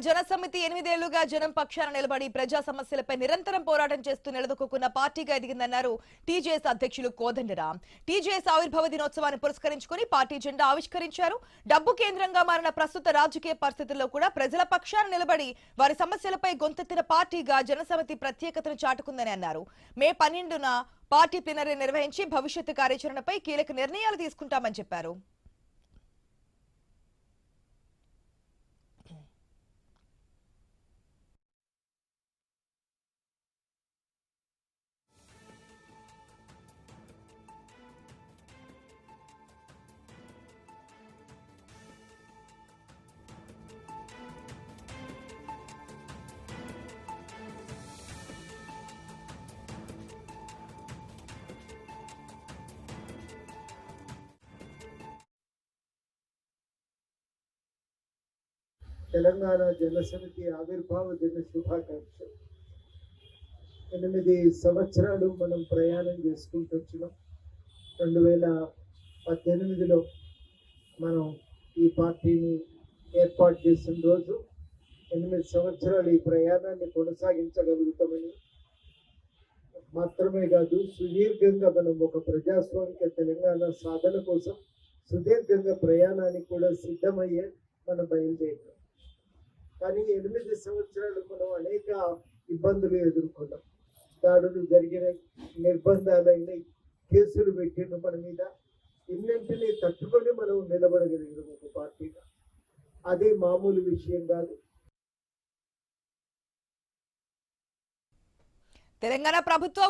జనసమితి 8 ఏళ్లుగా జనం పక్షాన నిలబడి ప్రజా సమస్యలపై నిరంతరం పోరాటం చేస్తూ నిలదొక్కున్న పార్టీగా ఎదిగిందన్నారు టీజేఎస్ అధ్యక్షులు కోదండరాం. టీజేఎస్ ఆవిర్భావ దినోత్సవాన్ని పురస్కరించుకుని పార్టీ జెండా ఆవిష్కరించారు. డబ్బు కేంద్రంగా మారిన ప్రస్తుత రాజకీయ పరిస్థితుల్లో కూడా ప్రజల పక్షాన నిలబడి వారి సమస్యలపై గొంతెత్తిన పార్టీగా జనసమితి ప్రత్యేకతను చాటుకుందని అన్నారు. మే 12న పార్టీ ప్లీనరీ నిర్వహించి భవిష్యత్తు కార్యాచరణపై కీలక నిర్ణయాలు తీసుకుంటామని చెప్పారు. తెలంగాణ జనసమితి ఆవిర్భావ దిన శుభాకాంక్షలు. 8 సంవత్సరాలు మనం ప్రయాణం చేసుకుంటూ వచ్చినాం. 2018లో మనం ఈ పార్టీని ఏర్పాటు చేసిన రోజు 8 సంవత్సరాలు ఈ ప్రయాణాన్ని కొనసాగించగలుగుతామని మాత్రమే కాదు, సుదీర్ఘంగా మనం ఒక ప్రజాస్వామిక తెలంగాణ సాధన కోసం సుదీర్ఘంగా ప్రయాణానికి కూడా సిద్ధమయ్యే మనం బయలుదేరాం. కానీ 8 సంవత్సరాలు మనం అనేక ఇబ్బందులు ఎదుర్కొన్నాం. దాడులు జరిగినాయి, నిర్బంధాలైనాయి, కేసులు పెట్టిన మన మీద. ఇన్నింటినీ తట్టుకొని మనం నిలబడగలిగినాం ఒక పార్టీగా. అది మామూలు విషయం కాదు. తెలంగాణ ప్రభుత్వ